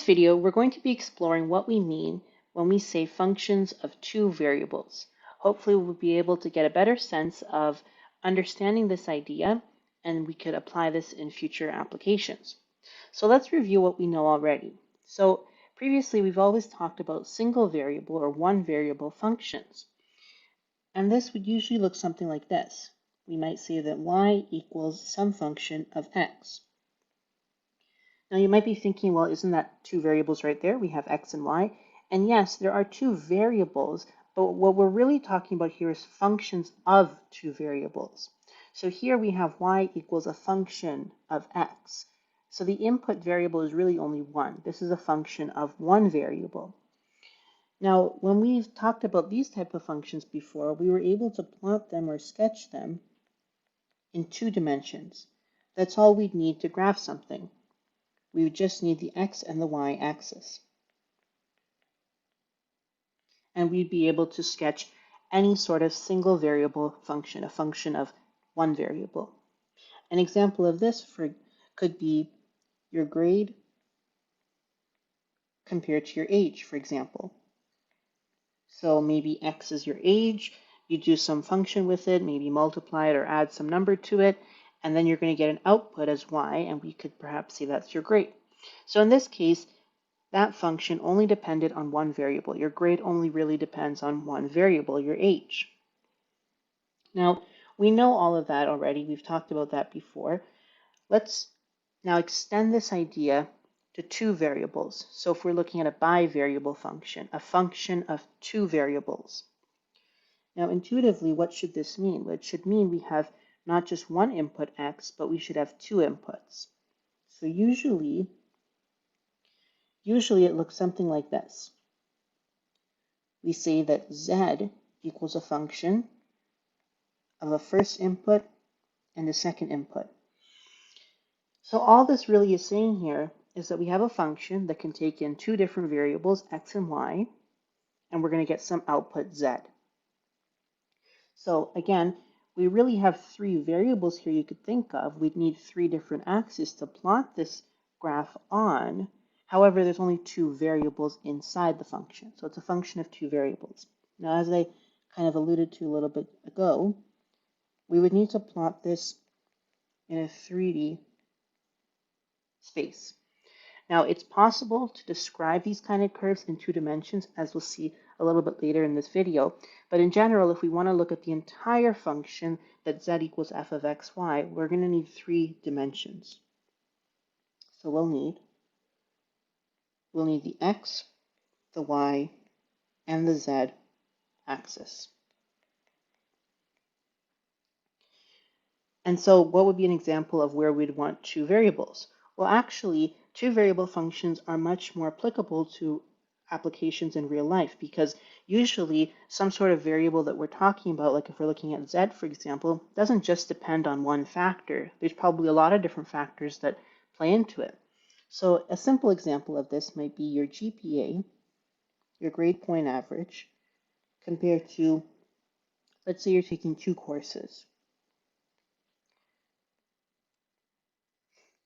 video, we're going to be exploring what we mean when we say functions of two variables. Hopefully, we'll be able to get a better sense of understanding this idea, and we could apply this in future applications. So let's review what we know already. So previously, we've always talked about single variable or one variable functions. And this would usually look something like this. We might say that y equals some function of x. Now you might be thinking, well, isn't that two variables right there? We have x and y. And yes, there are two variables, but what we're really talking about here is functions of two variables. So here we have y equals a function of x. So the input variable is really only one. This is a function of one variable. Now, when we've talked about these type of functions before, we were able to plot them or sketch them in 2 dimensions. That's all we'd need to graph something. We would just need the x and the y axis. And we'd be able to sketch any sort of single variable function, a function of one variable. An example of this could be your grade compared to your age, for example. So maybe x is your age, you do some function with it, maybe multiply it or add some number to it, and then you're going to get an output as y, and we could perhaps say that's your grade. So in this case, that function only depended on one variable. Your grade only really depends on one variable, your age. Now, we know all of that already. We've talked about that before. Let's now extend this idea to two variables. So if we're looking at a bivariable function, a function of two variables. Now, intuitively, what should this mean? Well, it should mean we have not just one input x, but we should have two inputs. So usually it looks something like this. We say that z equals a function of a first input and a second input. So all this really is saying here is that we have a function that can take in two different variables, x and y, and we're going to get some output z. So again, we really have three variables here you could think of. We'd need three different axes to plot this graph on. However, there's only two variables inside the function. So it's a function of two variables. Now, as I kind of alluded to a little bit ago, we would need to plot this in a 3D space. Now, it's possible to describe these kind of curves in 2 dimensions, as we'll see a little bit later in this video. But in general, if we want to look at the entire function that z equals f of x, y, we're going to need 3 dimensions. So we'll need the x, the y, and the z axis. And so what would be an example of where we'd want two variables? Well, actually, two variable functions are much more applicable to applications in real life, because usually some sort of variable that we're talking about, like if we're looking at z, for example, doesn't just depend on one factor. There's probably a lot of different factors that play into it. So a simple example of this might be your GPA, your grade point average, compared to, let's say you're taking 2 courses.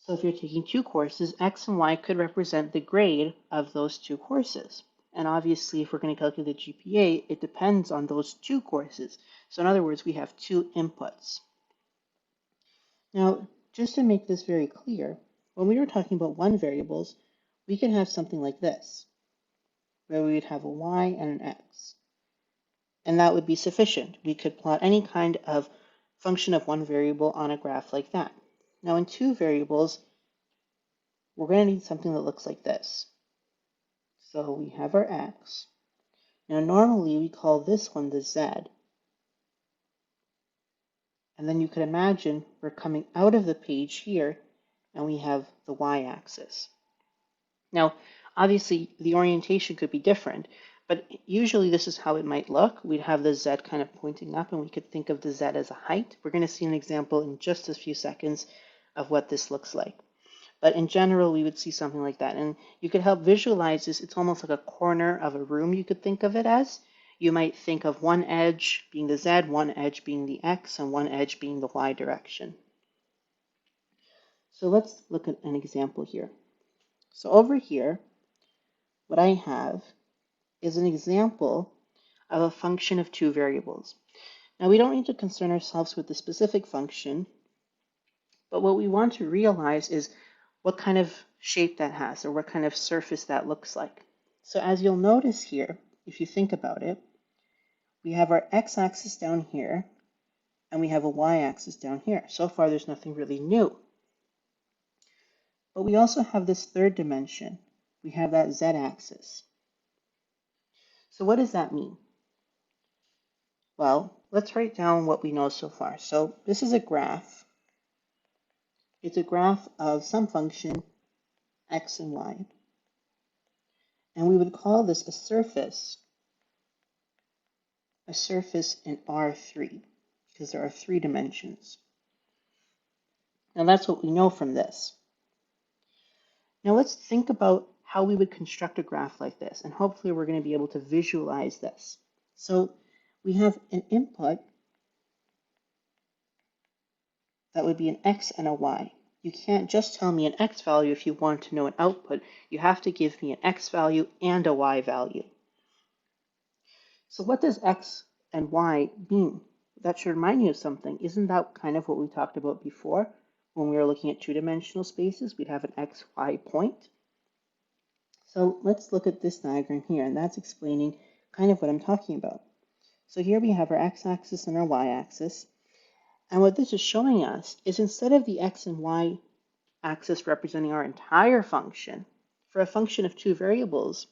So if you're taking 2 courses, x and y could represent the grade of those 2 courses. And obviously, if we're going to calculate the GPA, it depends on those 2 courses. So in other words, we have 2 inputs. Now, just to make this very clear, when we were talking about one variables, we can have something like this, where we would have a y and an x. And that would be sufficient. We could plot any kind of function of one variable on a graph like that. Now, in 2 variables, we're going to need something that looks like this. So we have our x. Now, normally we call this one the z. And then you could imagine we're coming out of the page here, and we have the y-axis. Now, obviously, the orientation could be different, but usually this is how it might look. We'd have the z kind of pointing up, and we could think of the z as a height. We're going to see an example in just a few seconds of what this looks like. But in general, we would see something like that. And you could help visualize this. It's almost like a corner of a room, you could think of it as. You might think of one edge being the z, one edge being the x, and one edge being the y direction. So let's look at an example here. So over here, what I have is an example of a function of two variables. Now, we don't need to concern ourselves with the specific function, but what we want to realize is what kind of shape that has or what kind of surface that looks like. So as you'll notice here, if you think about it, we have our x-axis down here and we have a y-axis down here. So far, there's nothing really new. But we also have this third dimension. We have that z-axis. So what does that mean? Well, let's write down what we know so far. So this is a graph. It's a graph of some function x and y. And we would call this a surface in R3, because there are 3 dimensions. Now that's what we know from this. Now let's think about how we would construct a graph like this, and hopefully we're going to be able to visualize this. So we have an input that would be an x and a y. You can't just tell me an x value if you want to know an output. You have to give me an x value and a y value. So what does x and y mean? That should remind you of something. Isn't that kind of what we talked about before? When we were looking at two-dimensional spaces, we'd have an x, y point. So let's look at this diagram here, and that's explaining kind of what I'm talking about. So here we have our x-axis and our y-axis. And what this is showing us is instead of the x and y axis representing our entire function, for a function of two variables,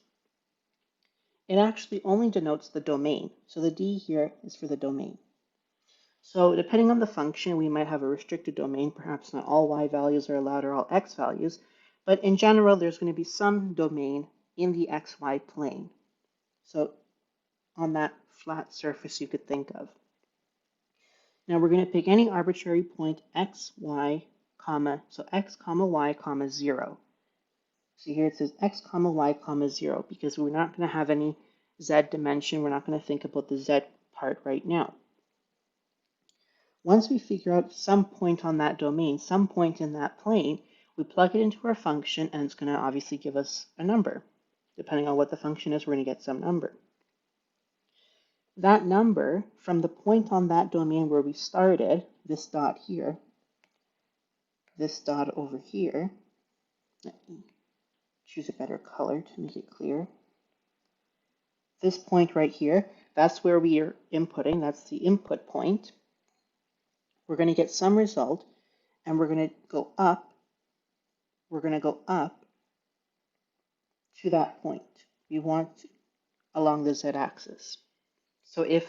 it actually only denotes the domain. So the D here is for the domain. So depending on the function, we might have a restricted domain. Perhaps not all y values are allowed or all x values, but in general, there's going to be some domain in the xy plane. So on that flat surface you could think of. Now we're going to pick any arbitrary point x, y, comma, so x, comma, y, comma, 0. So here it says x, comma, y, comma, 0, because we're not going to have any z dimension. We're not going to think about the z part right now. Once we figure out some point on that domain, some point in that plane, we plug it into our function, and it's going to obviously give us a number. Depending on what the function is, we're going to get some number. That number, from the point on that domain where we started, this dot here, this dot over here, let me choose a better color to make it clear. This point right here, that's where we are inputting, that's the input point. We're going to get some result, and we're going to go up. We're going to go up to that point. We want along the z-axis. So if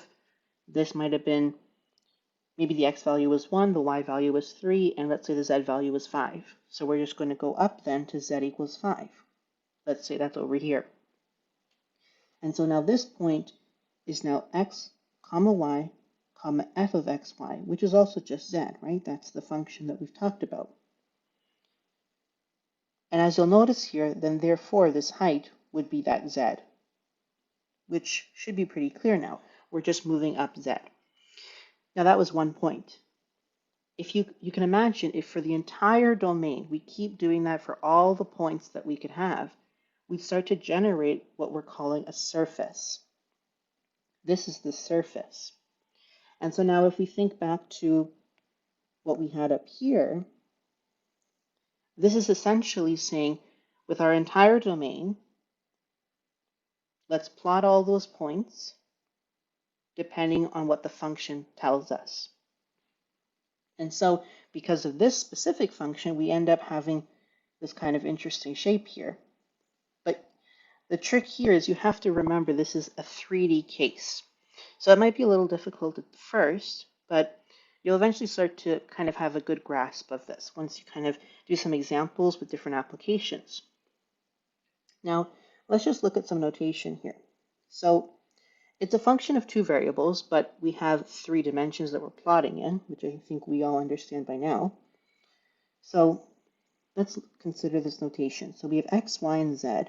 this might have been, maybe the x value was 1, the y value was 3, and let's say the z value was 5. So we're just going to go up then to z equals 5. Let's say that's over here. And so now this point is now x, comma y, comma f of xy, which is also just z, right? That's the function that we've talked about. And as you'll notice here, then therefore this height would be that z, which should be pretty clear now. We're just moving up z. Now that was one point. If you can imagine if for the entire domain we keep doing that for all the points that we could have, we'd start to generate what we're calling a surface. This is the surface. And so now if we think back to what we had up here, this is essentially saying with our entire domain, let's plot all those points depending on what the function tells us. And so because of this specific function, we end up having this kind of interesting shape here. But the trick here is you have to remember this is a 3D case. So it might be a little difficult at first, but you'll eventually start to kind of have a good grasp of this once you kind of do some examples with different applications. Now, let's just look at some notation here. So it's a function of two variables, but we have 3 dimensions that we're plotting in, which I think we all understand by now. So let's consider this notation. So we have x, y, and z.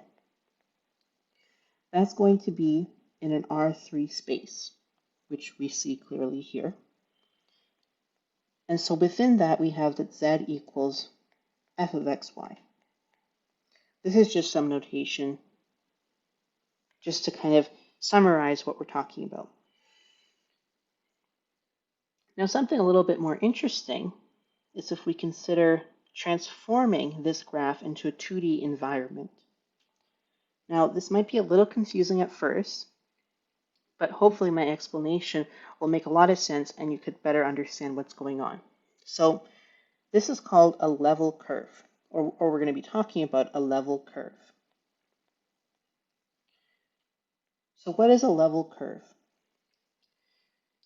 That's going to be in an R3 space, which we see clearly here. And so within that, we have that z equals f of xy. This is just some notation just to kind of summarize what we're talking about. Now, something a little bit more interesting is if we consider transforming this graph into a 2D environment. Now, this might be a little confusing at first, but hopefully my explanation will make a lot of sense and you could better understand what's going on. So this is called a level curve, or we're going to be talking about a level curve. So what is a level curve?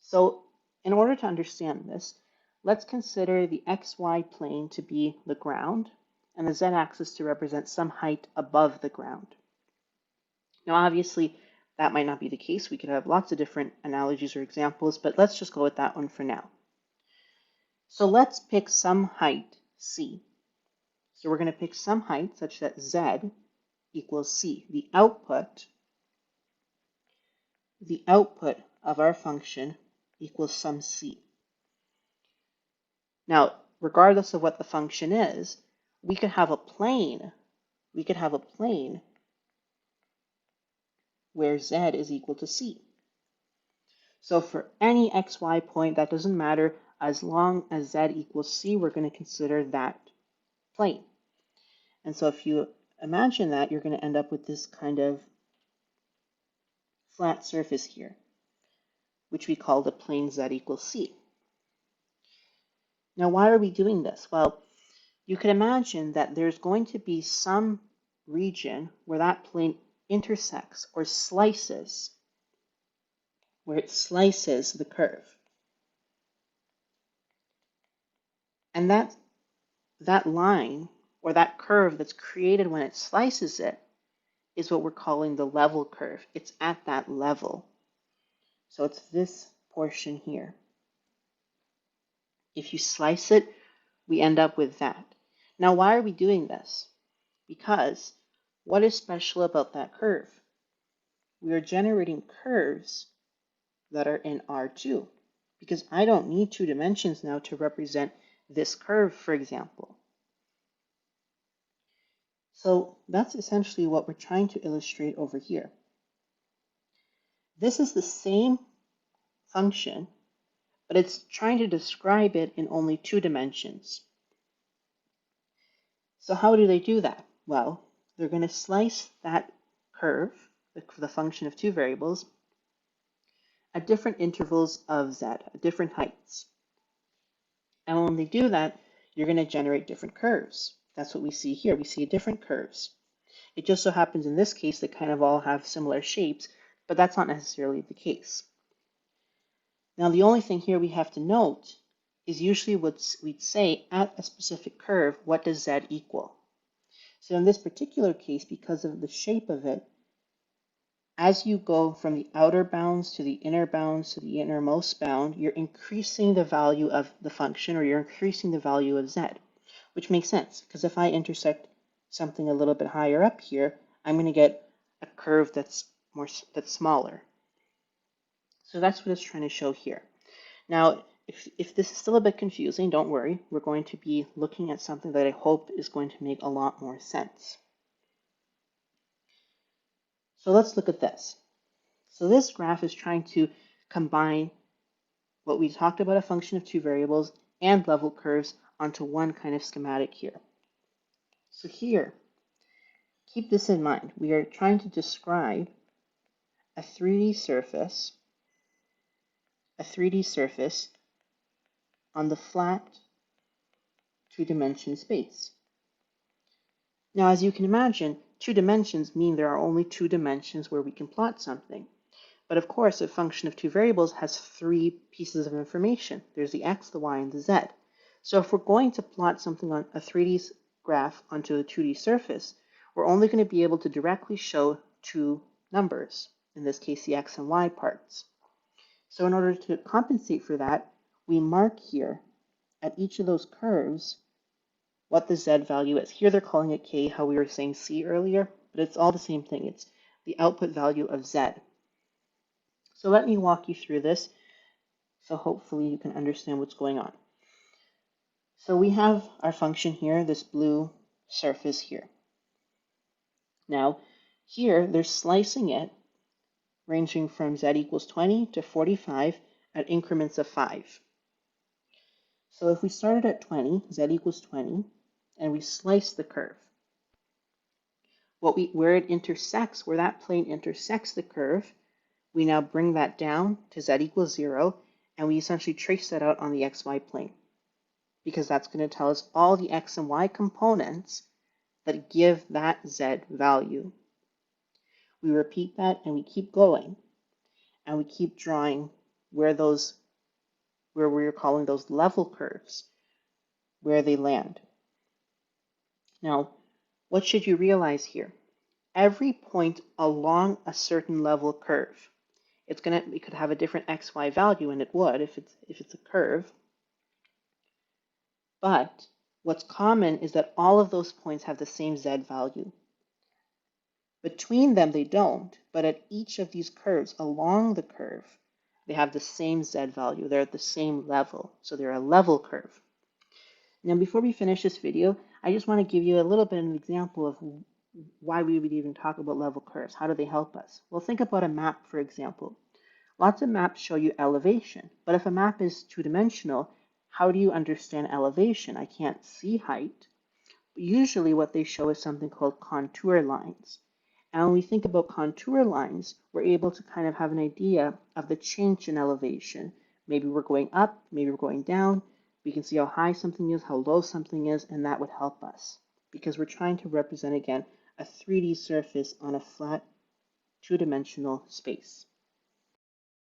So in order to understand this, let's consider the XY plane to be the ground and the Z-axis to represent some height above the ground. Now, obviously, that might not be the case. We could have lots of different analogies or examples, but let's just go with that one for now. So let's pick some height, C. So we're going to pick some height such that Z equals C. The output of our function equals some C. Now, regardless of what the function is, we could have a plane. We could have a plane where Z is equal to C. So for any xy point, that doesn't matter. As long as Z equals C, we're going to consider that plane. And so if you imagine that, you're going to end up with this kind of flat surface here, which we call the plane Z equals C. Now, why are we doing this? Well, you can imagine that there's going to be some region where that plane intersects or slices, where it slices the curve. And that line or that curve that's created when it slices it is what we're calling the level curve. It's at that level. So it's this portion here. If you slice it, we end up with that. Now, why are we doing this? Because what is special about that curve? We are generating curves that are in R2, because I don't need 2 dimensions now to represent this curve, for example. So that's essentially what we're trying to illustrate over here. This is the same function, but it's trying to describe it in only 2 dimensions. So how do they do that? Well, they're going to slice that curve, the function of 2 variables, at different intervals of Z, at different heights. And when they do that, you're going to generate different curves. That's what we see here. We see different curves. It just so happens in this case they kind of all have similar shapes, but that's not necessarily the case. Now, the only thing here we have to note is usually what we'd say at a specific curve, what does Z equal? So in this particular case, because of the shape of it, as you go from the outer bounds to the inner bounds to the innermost bound, you're increasing the value of the function, or you're increasing the value of Z, which makes sense, because if I intersect something a little bit higher up here, I'm going to get a curve that's smaller. So that's what it's trying to show here. Now, if this is still a bit confusing, don't worry. We're going to be looking at something that I hope is going to make a lot more sense. So let's look at this. So this graph is trying to combine what we talked about, a function of 2 variables and level curves, onto one kind of schematic here. So here, keep this in mind. We are trying to describe a 3D surface on the flat 2-dimension space. Now, as you can imagine, 2 dimensions mean there are only 2 dimensions where we can plot something. But of course, a function of 2 variables has 3 pieces of information. There's the x, the y, and the z. So if we're going to plot something on a 3D graph onto a 2D surface, we're only going to be able to directly show 2 numbers, in this case the x and y parts. So in order to compensate for that, we mark here at each of those curves what the z value is. Here they're calling it k, how we were saying c earlier, but it's all the same thing. It's the output value of z. So let me walk you through this, so hopefully you can understand what's going on. So we have our function here, this blue surface here. Now, here they're slicing it ranging from z equals 20 to 45 at increments of 5. So if we started at 20, z equals 20, and we slice the curve, where it intersects, where that plane intersects the curve, we now bring that down to z equals 0, and we essentially trace that out on the xy plane, because that's going to tell us all the x and y components that give that z value. We repeat that and we keep going, and we keep drawing where we're calling those level curves, where they land. Now, what should you realize here? Every point along a certain level curve, it could have a different xy value, and it would if it's a curve. But what's common is that all of those points have the same z value. Between them, they don't, but at each of these curves along the curve, they have the same z value. They're at the same level, so they're a level curve. Now, before we finish this video, I just want to give you a little bit of an example of why we would even talk about level curves. How do they help us? Well, think about a map, for example. Lots of maps show you elevation, but if a map is two-dimensional, how do you understand elevation? I can't see height. Usually what they show is something called contour lines. And when we think about contour lines, we're able to kind of have an idea of the change in elevation. Maybe we're going up, maybe we're going down. We can see how high something is, how low something is, and that would help us because we're trying to represent, again, a 3D surface on a flat two-dimensional space.